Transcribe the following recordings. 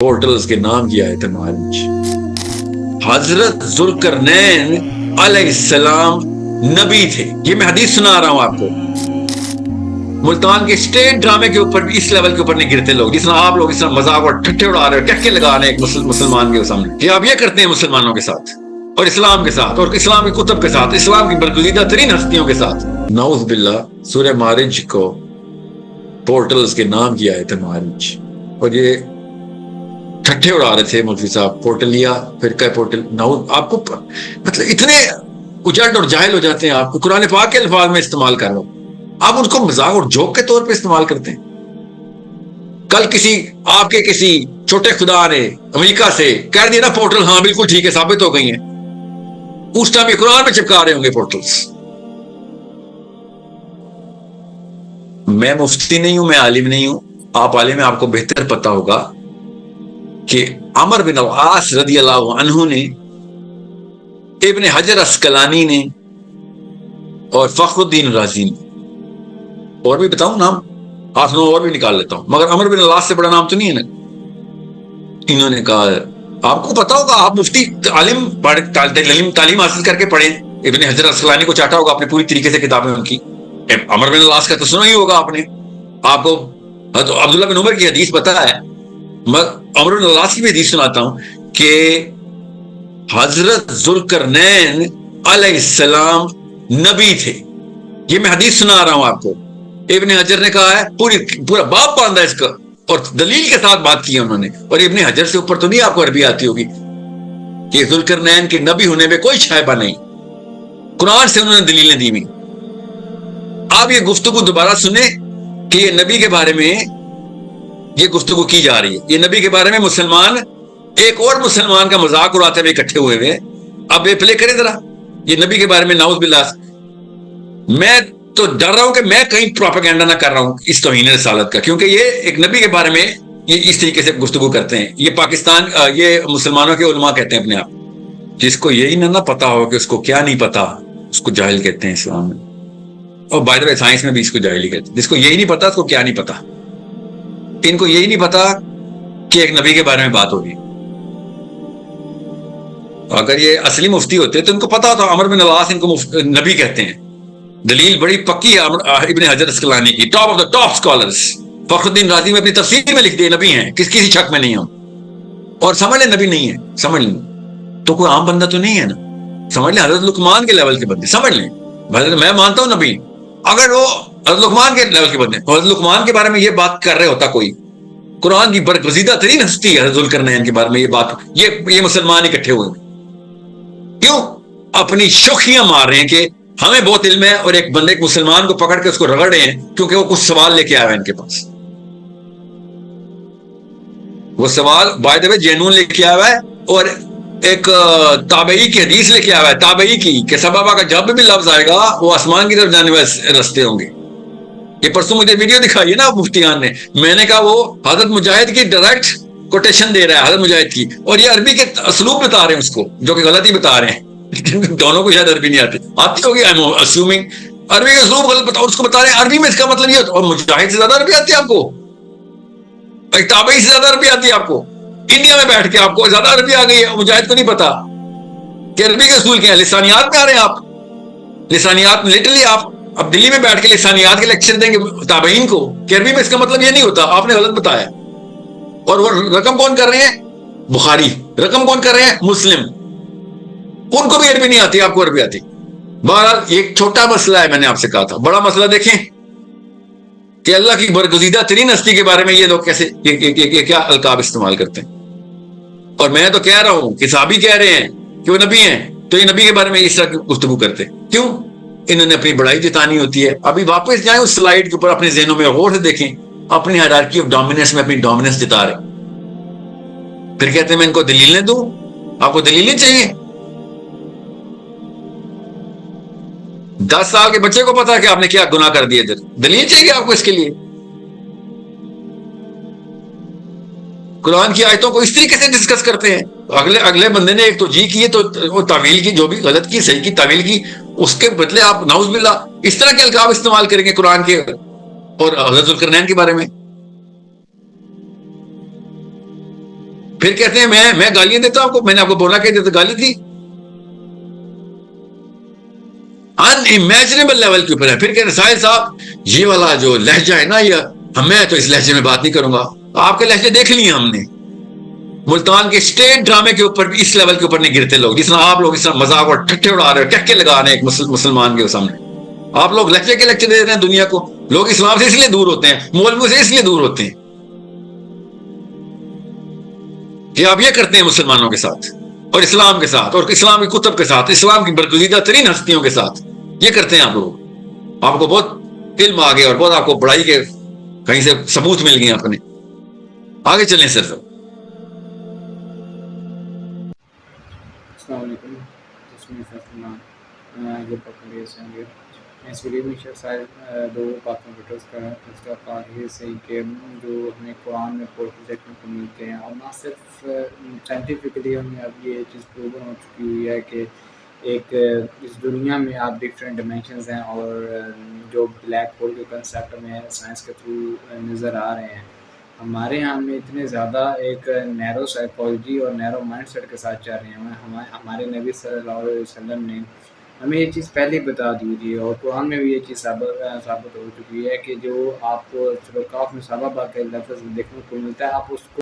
Portals के नाम की आयत मारिज। हजरत जुल्करनैन अलैहिस्सलाम नबी थे। ये मैं हदीस सुना रहा हूं आपको। मुल्तान के स्टेट ड्रामे के ऊपर इस लेवल के ऊपर नहीं गिरते लोग, जिस तरह आप लोग इस तरह मजाक और ठट्ठे उड़ा रहे हो, टक्के लगा रहे हैं एक मुसलमान के सामने। ये आप ये करते हैं मुसलमानों के साथ और इस्लाम के साथ और इस्लाम की कुतुब के साथ, इस्लाम की बरगुज़ीदा तरीन हस्तियों के साथ। नाउज़ बिल्लाह। सूरह मारिज को पोर्टल्स के नाम की आयत मारिज, और ये ठट्ठे उड़ा रहे थे मौलवी साहब। पोर्टल लिया, फिर क्या पोर्टल। नाउज़, आपको मतलब इतने उजड़ और जाहिल हो जाते हैं। आपको कुरान पाक के अल्फाज में इस्तेमाल कर रहा हूं, आप उनको मजाक और जोक के तौर पे इस्तेमाल करते हैं। कल आपके किसी छोटे खुदा ने अमेरिका से कह दिया ना पोर्टल, हाँ बिल्कुल ठीक है, साबित हो गई है। उस टाइम ये कुरान पे चिपका रहे होंगे पोर्टल्स। मैं मुफ्ती नहीं हूं, मैं आलिम नहीं हूं, आप आलिम हैं, आपको बेहतर पता होगा कि अमर बिन अल-आस रदियल्लाहु अन्हु ने, इब्न हजर अस्कलानी ने और फखरुद्दीन राजी ने, और भी बताऊं नाम, हाथ में और भी निकाल लेता हूं, मगर अमर बिन अल-आस से बड़ा नाम तो नहीं है ना। इन्होंने कहा, आपको पता होगा, आप मुफ्ती आलिम तालीम हासिल करके पढ़े, इब्न हजर अस्कलानी को चाटा होगा आपने पूरी तरीके से किताबें उनकी। अमर बिन अल-आस का तो सुना ही होगा आपने। आपको तो अब्दुल्ला बिन उमर की हदीस पता है, मैं अमर बिन अल-आस की भी हदीस सुनाता हूं कि हजरत जुल्करनैन अलैहिस्सलाम नबी थे। ये मैं हदीस सुना रहा हूं आपको। इब्न हजर ने कहा है, पूरा बाप बांधा इसका और दलील के साथ बात की है उन्होंने। और इब्न हजर से ऊपर तो नहीं आपको अरबी आती होगी कि जुल्करनैन के नबी होने में कोई शायबा नहीं, कुरान से उन्होंने दलीलें दी हुई। आप ये गुफ्तगू दोबारा सुने कि ये नबी के बारे में ये गुफ्तगू की जा रही है। ये नबी के बारे में मुसलमान एक और मुसलमान का मजाक उड़ाते हुए इकट्ठे हुए हुए। अब ये प्ले करें जरा, ये नबी के बारे में नाउज़ बिल्लाह। मैं तो डर रहा हूं कि मैं कहीं प्रोपेगेंडा ना कर रहा हूं इस तौहीन रिसालत का, क्योंकि ये एक नबी के बारे में ये इस तरीके से गुफ्तगू करते हैं। ये पाकिस्तान, ये मुसलमानों के उलमा कहते हैं अपने आप। जिसको यही ना पता हो कि उसको क्या नहीं पता, उसको जाहिल कहते हैं इस्लाम में, और बाय द वे साइंस में भी इसको जाहिल कहते हैं। जिसको यही नहीं पता उसको क्या नहीं पता। इनको यही नहीं पता कि एक नबी के बारे में बात होगी। अगर ये असली मुफ्ती होते तो इनको पता होता। अमर बिन अल-आस इनको नबी कहते हैं। दलील बड़ी पक्की है इब्न हजर अस्कलानी की, top of the top scholars. Fakhruddin राजी में अपनी तफसीर में लिख दिए नबी हैं, किसी शक में नहीं हम। और समझ लें नबी नहीं है, समझ लें तो कोई आम बंदा तो नहीं है ना, समझ लें हजरत लुकमान के लेवल के बंदे, समझ लें। मैं मानता हूं नबी, अगर वो हजरत लुकमान के लेवल के बंदे, हजरत लुकमान के बारे में ये बात कर रहे होता कोई, कुरान की बरगुज़ीदा तरीन हस्ती है, जुल्करनैन के बारे में ये बात, ये मुसलमान इकट्ठे हुए क्यों? अपनी शोखियां मार रहे हैं कि हमें बहुत इल्म है, और एक बंदे, एक मुसलमान को पकड़ के उसको रगड़ रहे हैं क्योंकि वो कुछ सवाल लेके आया है इनके पास। वो सवाल बाय द वे जेनून लेके आया है, और एक ताबई की हदीस लेके आया है, ताबई की, कि सबाबा का जब भी लफ्ज आएगा वो आसमान की तरफ जाने वाले रास्ते होंगे। ये परसों मुझे वीडियो दिखाई है ना मुफ्तियान ने, मैंने कहा वो हजरत मुजाहिद की डायरेक्ट कोटेशन दे रहा है, हजरत मुजाहिद की, और ये अरबी के असलूब बता रहे हैं उसको, जो कि गलत ही बता रहे हैं। दोनों को शायद अरबी नहीं आती होगी, आई एम अज्यूमिंग। अरबी का असलूब गलत बताओ, उसको बता रहे हैं अरबी में इसका मतलब ये होता। और मुजाहिद से ज्यादा अरबी आती है आपको, एक ताबई से ज्यादा अरबी आती है आपको। इंडिया में बैठ के आपको ज्यादा अरबी आ गई है, मुजाहिद को नहीं पता कि अरबी के असूल क्या है। लिसानियात में आ रहे हैं आप, लिसानियात में लिटरली आप अब दिल्ली में बैठ के लिसानियात के लेक्चर देंगे ताबईन को कि अरबी में इसका मतलब ये नहीं होता, आपने गलत बताया। और वो रकम कौन कर रहे हैं? बुखारी। रकम कौन कर रहे हैं? मुस्लिम। उनको भी अरबी नहीं आती, आपको अरबी आती। बहरहाल एक छोटा मसला है, मैंने आपसे कहा था। बड़ा मसला देखें कि अल्लाह की बरगुज़ीदा तरीन हस्ती के बारे में ये लोग कैसे ये क्या अलकाब इस्तेमाल करते हैं। और मैं तो कह रहा हूं कि साहबी कह रहे हैं कि वो नबी हैं, तो ये नबी के बारे में इस तरह की गुफ्तगू करते क्यों? इन्होंने अपनी बड़ाई जतानी होती है। अभी वापस जाएं उस स्लाइड के ऊपर, अपने ज़हनों में गौर से देखें, अपनी हायरार्की ऑफ डोमिनेंस में अपनी डोमिनेंस जता रहे, फिर कहते हैं मैं इनको दलीलें दूं। आपको दलीलें चाहिए? 10 साल के बच्चे को पता है कि आपने क्या गुनाह कर दिए, दलील चाहिए आपको इसके लिए? कुरान की आयतों को इस तरीके से डिस्कस करते हैं। अगले बंदे ने एक तो जी की है, तो वो तावील की, जो भी गलत की सही की तावील की, उसके बदले आप नाउज़ बिल्लाह इस तरह के अलकाब इस्तेमाल करेंगे कुरान के और हज़रत ज़ुल्करनैन के बारे में। پھر کہتے ہیں میں گالیاں دیتا ہوں آپ کو, میں نے آپ کو بولا کہ تو گالی تھی, ان امیجنیبل لیول کے اوپر ہے. پھر کہتے ہیں ساحل صاحب یہ والا جو لہجہ ہے نا, یہ میں تو اس لہجے میں بات نہیں کروں گا. آپ کے لہجے دیکھ لیے ہم نے, ملتان کے اسٹیٹ ڈرامے کے اوپر بھی اس لیول کے اوپر نہیں گرتے لوگ, جس طرح آپ لوگ اس طرح مذاق اور ٹھٹھے اڑا رہے ہو, ٹکے لگا رہے ہیں ایک مسلمان کے سامنے. آپ لوگ لیکچر کے لیکچر دے رہے ہیں دنیا کو. لوگ اسلام سے اس لیے دور ہوتے ہیں, مولویوں سے اس لیے دور ہوتے ہیں کہ آپ یہ کرتے ہیں مسلمانوں کے ساتھ اور اسلام کے ساتھ اور اسلام کی کتب کے ساتھ, اسلام کی برگزیدہ ترین ہستیوں کے ساتھ یہ کرتے ہیں آپ لوگ. آپ کو بہت علم آ گیا اور بہت آپ کو بڑائی کے کہیں سے ثبوت مل گئے اپنے. آگے چلیں سر. السلام علیکم. اس ویڈیو میں شاید دو باتوں پہ ٹچ کریں. فرسٹ آف آل یہ صحیح کہ جو ہمیں قرآن میں پورٹل دیکھنے کو ملتے ہیں, اور نہ صرف سائنٹیفکلی ہمیں اب یہ چیز پروون ہو چکی ہوئی ہے کہ ایک اس دنیا میں آپ ڈفرینٹ ڈائمینشنز ہیں, اور جو بلیک ہول کے کنسیپٹ میں سائنس کے تھرو نظر آ رہے ہیں. ہمارے یہاں میں اتنے زیادہ ایک نیرو سائیکالوجی اور نیرو مائنڈ سیٹ کے ساتھ چل رہے ہیں. ہمارے نبی صلی اللہ علیہ وسلم نے ہمیں یہ چیز پہلے بتا دی تھی, اور قرآن میں بھی یہ چیز ثابت ہو چکی ہے کہ جو آپ کو سورۃ میں صحابہ کے لفظ دیکھنے کو ملتا ہے,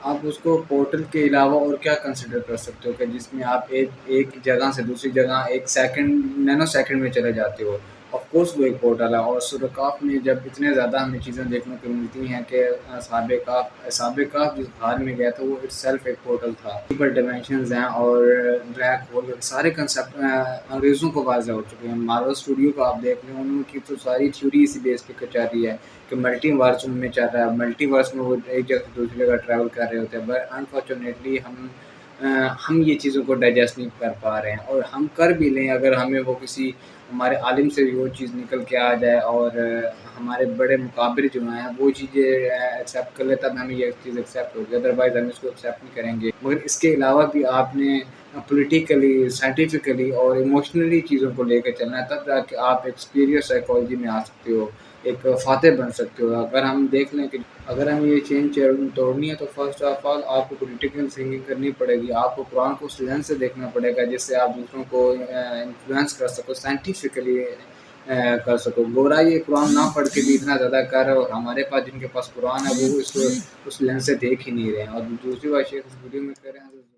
آپ اس کو پورٹل کے علاوہ اور کیا کنسیڈر کر سکتے ہو کہ جس میں آپ ایک جگہ سے دوسری جگہ ایک سیکنڈ نینو سیکنڈ میں چلے جاتے ہو. آف کورس وہ ایک پورٹل ہے. اور سورۃ میں جب اتنے زیادہ ہمیں چیزیں دیکھنے کو ملتی ہیں کہ اصحاب کہف جس حال میں گیا تھا وہ اٹ سیلف ایک پورٹل تھا. ڈیپر ڈائمینشنز ہیں اور بلیک ہول, سارے کنسیپٹ انگریزوں کو واضح ہو چکے ہیں. مارول اسٹوڈیو کو آپ دیکھ لیں, ان کی تو ساری تھیوری اسی بیس پہ چل رہی ہے کہ ملٹی ورس ان میں چل رہا ہے. ملٹی ورس میں وہ ایک جگہ سے دوسری جگہ ٹریول کر رہے ہوتے ہیں, بٹ انفارچونیٹلی ہم یہ چیزوں کو ڈائجسٹ نہیں کر پا رہے ہیں. اور ہم کر بھی لیں, اگر ہمیں وہ کسی ہمارے عالم سے بھی وہ چیز نکل کے آ جائے اور ہمارے بڑے مقابر جو ہیں وہ چیزیں ایکسیپٹ کر لے, تب ہمیں یہ چیز ایکسیپٹ ہوگی, ادروائز ہم اس کو ایکسیپٹ نہیں کریں گے. مگر اس کے علاوہ بھی آپ نے پولیٹیکلی, سائنٹیفکلی اور ایموشنلی چیزوں کو لے کے چلنا ہے, تب جا کے آپ ایک سپیریئر سائیکالوجی میں آ سکتے ہو, ایک فاتح بن سکتے ہو. اگر ہم دیکھ لیں کہ اگر ہمیں یہ چینج توڑنی ہے تو فرسٹ آف آل آپ کو پولیٹیکل تھنکنگ کرنی پڑے گی. آپ کو قرآن کو اس لینس سے دیکھنا پڑے گا جس سے آپ دوسروں کو انفلوئنس کر سکو, سائنٹیفکلی کر سکو. گورا یہ قرآن نہ پڑھ کے بھی اتنا زیادہ کر رہے, اور ہمارے پاس جن کے پاس قرآن ہے وہ اس لینس سے دیکھ ہی نہیں رہے ہیں. اور دوسری بات یہ ویڈیو میں کہہ رہے ہیں